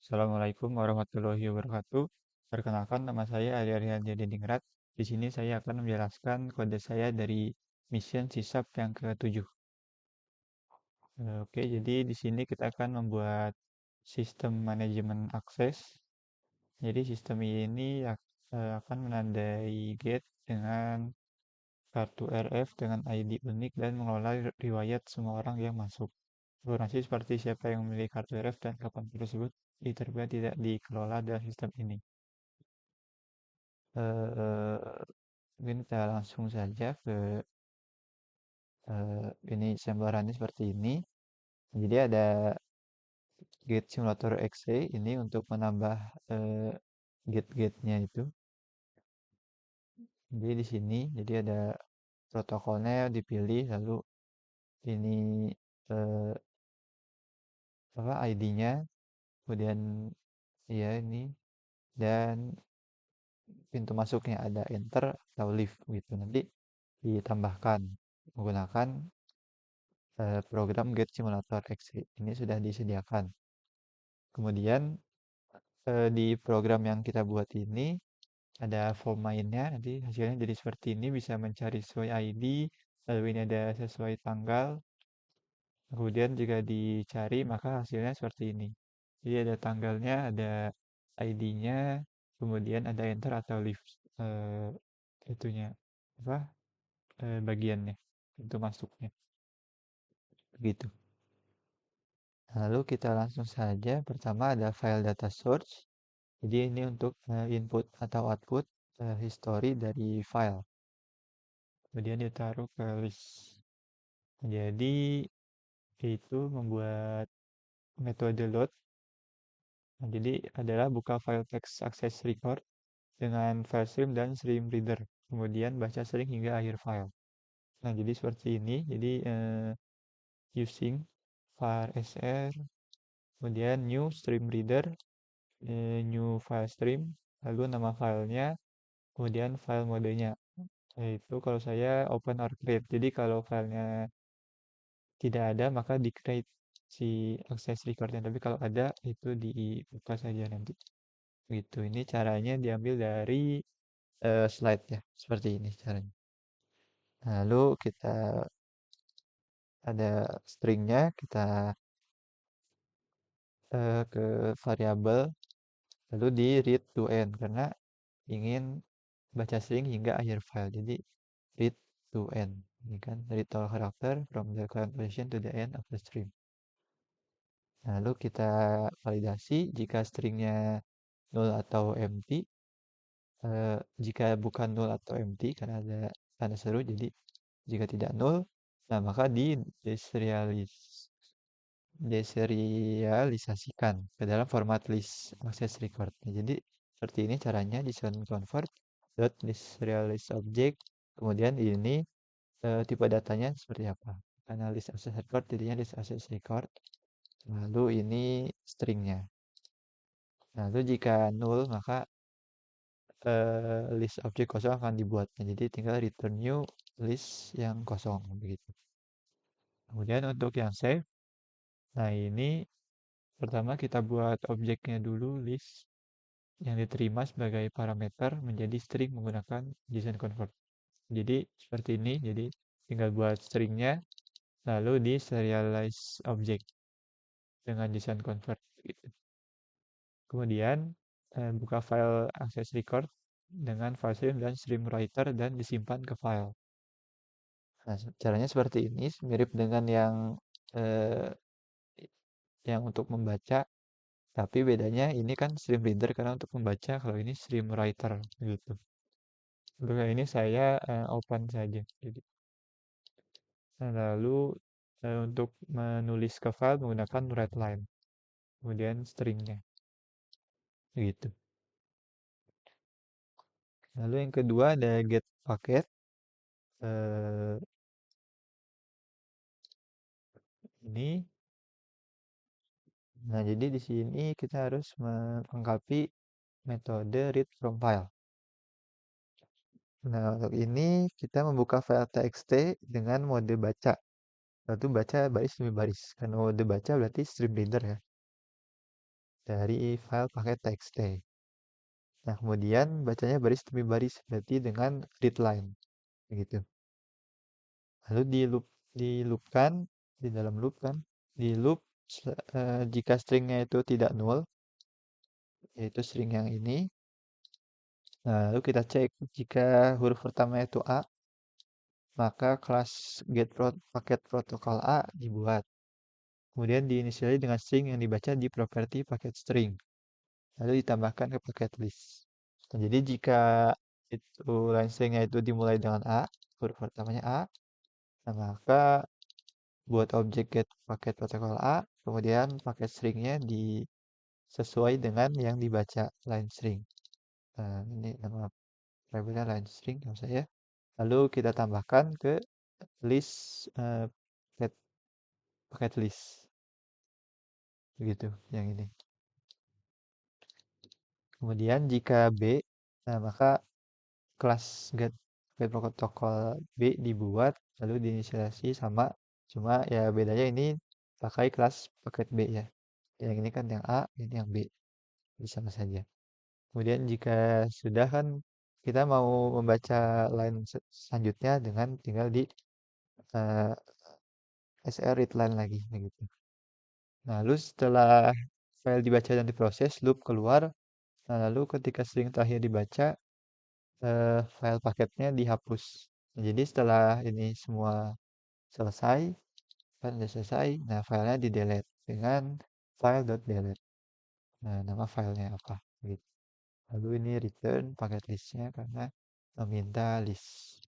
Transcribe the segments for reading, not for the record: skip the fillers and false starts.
Assalamualaikum warahmatullahi wabarakatuh. Perkenalkan, nama saya Arya Aryandia Diningrat. Di sini saya akan menjelaskan kode saya dari mission sisap yang ke-7. Oke, jadi di sini kita akan membuat sistem manajemen akses. Jadi sistem ini akan menandai gate dengan kartu RF dengan ID unik dan mengelola riwayat semua orang yang masuk. Informasi seperti siapa yang memiliki kartu RF dan kapan tersebut diterbitkan tidak dikelola dalam sistem ini. eh Mungkin kita langsung saja ke ini gambarannya seperti ini. Jadi ada Gate Simulator XE ini untuk menambah gate-gate-nya itu. Jadi di sini jadi ada protokolnya dipilih, lalu ini eh, apa ID-nya, kemudian ya ini, dan pintu masuknya ada enter atau leave gitu. Nanti ditambahkan menggunakan program Gate Simulator XE. Ini sudah disediakan. Kemudian di program yang kita buat ini ada form mainnya, nanti hasilnya jadi seperti ini, bisa mencari sesuai ID, lalu ini ada sesuai tanggal, kemudian jika dicari maka hasilnya seperti ini. Jadi ada tanggalnya, ada ID-nya, kemudian ada enter atau leave eh, itunya apa bagiannya, pintu masuknya, begitu. Lalu kita langsung saja, pertama ada file data source. Jadi ini untuk input atau output history dari file. Kemudian ditaruh ke list. Jadi itu membuat metode load. Nah, jadi adalah buka file text access record dengan file stream dan stream reader. Kemudian baca string hingga akhir file. Nah, jadi seperti ini. Jadi using var sr, kemudian new stream reader, new file stream, lalu nama filenya, kemudian file modenya. Yaitu kalau saya open or create. Jadi kalau filenya tidak ada maka di create si akses recordnya, tapi kalau ada itu dibuka saja nanti gitu. Ini caranya diambil dari slide ya, seperti ini caranya. Lalu kita ada stringnya, kita ke variabel, lalu di read to end karena ingin baca string hingga akhir file, jadi read to end. Ini kan read all character from the current position to the end of the string. Lalu kita validasi jika stringnya null atau empty. Jika bukan null atau empty karena ada tanda seru, jadi jika tidak null, nah maka deserialisasikan ke dalam format list access record. Nah, jadi seperti ini caranya di convert dot deserialize object. Kemudian ini tipe datanya seperti apa? Karena list access record jadinya list access record. Lalu ini stringnya. Lalu jika null maka list objek kosong akan dibuat. Nah, jadi tinggal return new list yang kosong begitu. Kemudian untuk yang save, nah ini pertama kita buat objeknya dulu, list yang diterima sebagai parameter menjadi string menggunakan JSON convert. Jadi seperti ini, jadi tinggal buat stringnya lalu di serialize object dengan JSON convert gitu. Kemudian buka file access record dengan file stream dan stream writer dan disimpan ke file. Nah, caranya seperti ini, mirip dengan eh, yang untuk membaca, tapi bedanya ini kan stream reader karena untuk membaca, kalau ini stream writer gitu. Untuk yang ini saya open saja. Jadi, nah, lalu untuk menulis ke file menggunakan writeLine, kemudian stringnya, gitu. Lalu yang kedua ada get paket. eh, ini, nah jadi di sini kita harus melengkapi metode read from file. Nah, untuk ini kita membuka file txt dengan mode baca. Lalu baca baris demi baris. Karena mode baca berarti stream reader ya. dari file pakai txt. Nah, kemudian bacanya baris demi baris, berarti dengan readline, begitu. Lalu di loopkan, di dalam loop kan, di loop jika stringnya itu tidak null, yaitu string yang ini, nah, lalu kita cek jika huruf pertama itu A, maka kelas paket protokol A dibuat. Kemudian diinisiali dengan string yang dibaca di properti paket string. Lalu ditambahkan ke paket list. Nah, jadi jika itu line stringnya itu dimulai dengan A, huruf pertamanya A, nah maka buat objek get paket protokol A, kemudian paket stringnya sesuai dengan yang dibaca line string. Nah, ini nama variabelnya line string maksud saya. Lalu kita tambahkan ke list paket, paket list. Begitu yang ini. Kemudian jika B, nah maka kelas get paket protokol B dibuat lalu diinisialisasi sama, cuma ya bedanya ini pakai kelas paket B ya. Yang ini kan yang A, ini yang B. Jadi sama saja. Kemudian jika sudah kan kita mau membaca line selanjutnya dengan tinggal di uh, SR readline lagi begitu. Nah, lalu setelah file dibaca dan diproses, loop keluar. Nah, lalu ketika string terakhir dibaca, file paketnya dihapus. Nah, jadi setelah ini semua selesai, kan sudah selesai, nah filenya di delete dengan file.delete. Nah, nama filenya apa? Gitu. Lalu ini return paket listnya karena meminta list.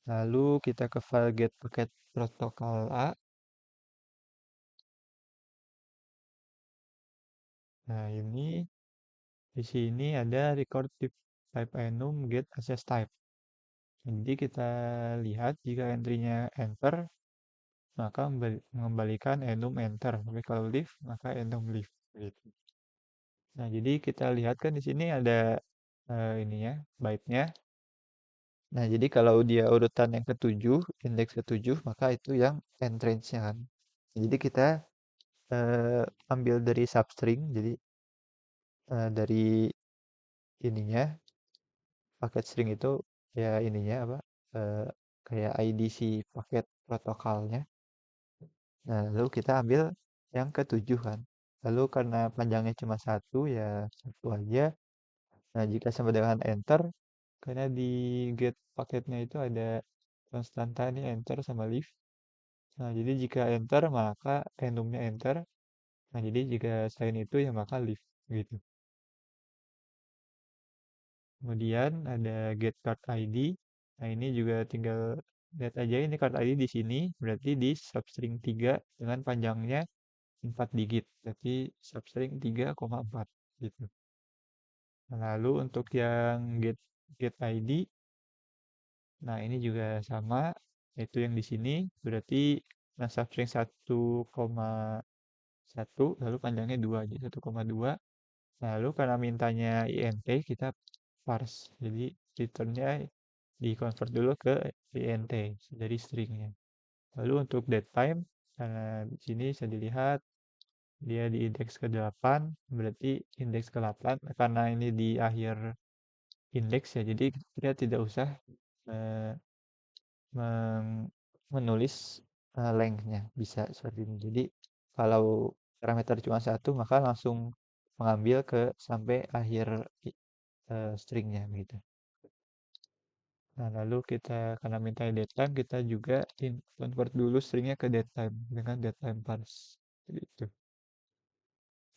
Lalu kita ke file get paket protokol A. Nah, ini di sini ada record type enum get access type. Jadi kita lihat jika entry-nya enter, maka mengembalikan enum enter. Tapi kalau leave, maka enum leave. Gitu. Nah, jadi kita lihat kan di sini ada ininya, byte-nya. Nah, jadi kalau dia urutan yang ketujuh, indeks ketujuh, maka itu yang end range-nya kan. Jadi kita ambil dari substring, jadi dari ininya, paket string itu ya ininya apa, eh, kayak ID si paket protokolnya. Nah, lalu kita ambil yang ketujuh kan. Lalu karena panjangnya cuma satu, ya satu aja. Nah, jika sama dengan enter, karena di get paketnya itu ada konstanta nih enter sama leave. Nah, jadi jika enter maka enumnya enter. Nah, jadi jika selain itu ya maka leave gitu. Kemudian ada get card ID. Nah, ini juga tinggal lihat aja ini card ID di sini berarti di substring 3 dengan panjangnya 4 digit. Berarti substring 3,4 gitu. Nah, lalu untuk yang get ID, nah ini juga sama, yaitu yang di sini berarti nah substring 1,1 lalu panjangnya 2 jadi 1,2. Nah, lalu karena mintanya int kita parse. Jadi returnnya di-convert dulu ke int dari stringnya. Lalu untuk datetime, karena di sini bisa dilihat dia di indeks ke-8, berarti indeks ke-8 karena ini di akhir indeks ya, jadi kita tidak usah eh, menulis length-nya, bisa seperti ini. Jadi kalau parameter cuma satu, maka langsung mengambil ke sampai akhir stringnya begitu. Nah, lalu kita karena minta datetime, kita juga convert dulu stringnya ke datetime dengan datetime parse. Gitu.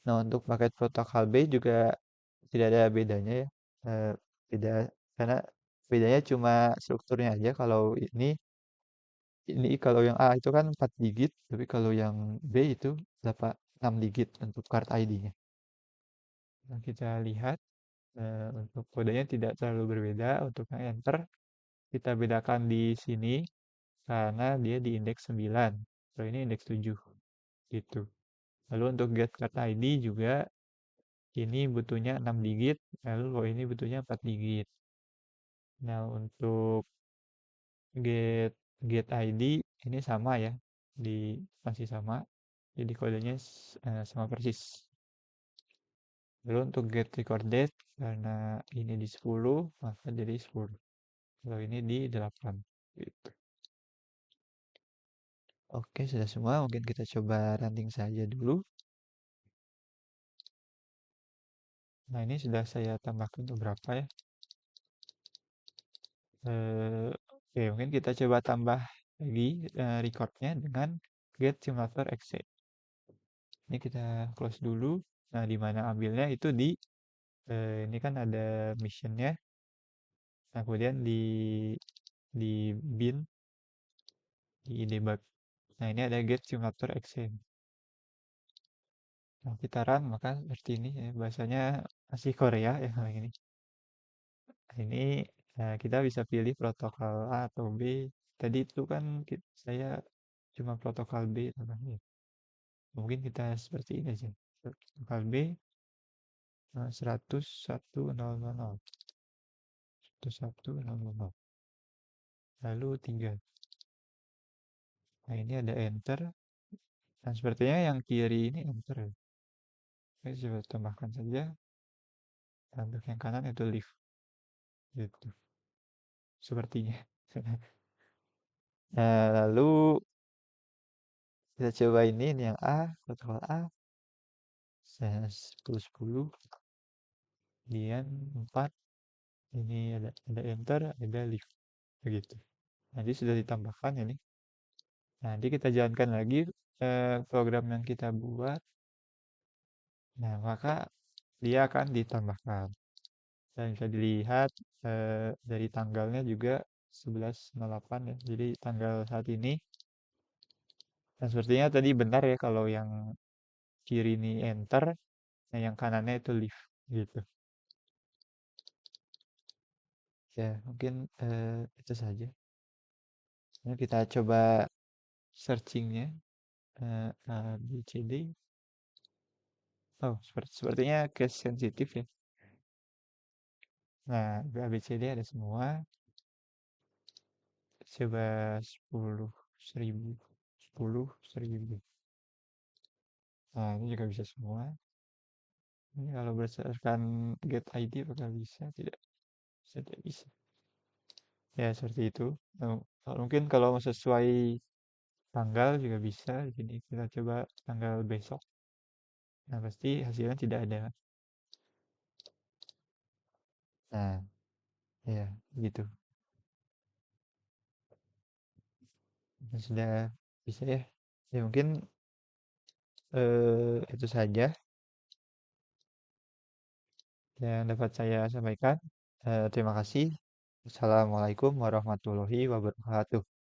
Nah, untuk paket protokol B juga tidak ada bedanya ya. Eh, beda karena bedanya cuma strukturnya aja. Kalau ini kalau yang A itu kan 4 digit, tapi kalau yang B itu dapat 6 digit untuk card ID-nya. Nah, kita lihat untuk kodenya tidak terlalu berbeda. Untuk yang enter kita bedakan di sini karena dia di indeks 9. Kalau ini indeks 7 gitu. Lalu untuk get card ID juga ini butuhnya 6 digit, lalu kalau ini butuhnya 4 digit. Nah, untuk get get ID ini sama ya, masih sama. Jadi kodenya sama persis. Lalu untuk get record date, karena ini di 10, maka jadi 10. Kalau ini di 8. Gitu. Oke, sudah semua. Mungkin kita coba running saja dulu. Nah, ini sudah saya tambahkan beberapa ya. Oke, mungkin kita coba tambah lagi recordnya dengan get simulator exit. Ini kita close dulu. Nah, di mana ambilnya itu di ini kan ada missionnya. Nah, kemudian di bin, di debug. Nah, ini ada get simulator exit. Nah, kita run maka seperti ini ya. Bahasanya masih Korea ya yang ini. Nah, ini kita bisa pilih protokol A atau B. Tadi itu kan saya cuma protokol B namanya. Mungkin kita seperti ini aja. Protokol B 101.000. 101.000. Lalu 3. Nah, ini ada enter. Dan sepertinya yang kiri ini enter ya. Saya coba tambahkan saja. Dan untuk yang kanan itu leave. Gitu. Sepertinya. Nah, lalu kita coba ini yang A, protokol A. Saya 10 kemudian 4. Ini ada enter, ada leave. Begitu. Nanti sudah ditambahkan ini. Nah, nanti kita jalankan lagi program yang kita buat. Nah, maka dia akan ditambahkan. Dan bisa dilihat dari tanggalnya juga 11.08 ya. Jadi tanggal saat ini. Dan sepertinya tadi benar ya kalau yang kiri ini enter, nah yang kanannya itu leave gitu. Ya, mungkin itu saja. Nah, kita coba searchingnya ABCD. Oh, sepertinya case sensitif ya. Nah, ABCD ada semua. Coba 10.000. 10.000. Nah, ini juga bisa semua. Ini kalau berdasarkan get ID apakah bisa? Tidak. Tidak bisa. Ya, seperti itu. Nah, mungkin kalau mau sesuai tanggal juga bisa. Jadi kita coba tanggal besok. Nah, pasti hasilnya tidak ada. Nah, ya, gitu. Nah, sudah bisa ya. Ya, mungkin itu saja yang dapat saya sampaikan. Terima kasih. Assalamualaikum warahmatullahi wabarakatuh.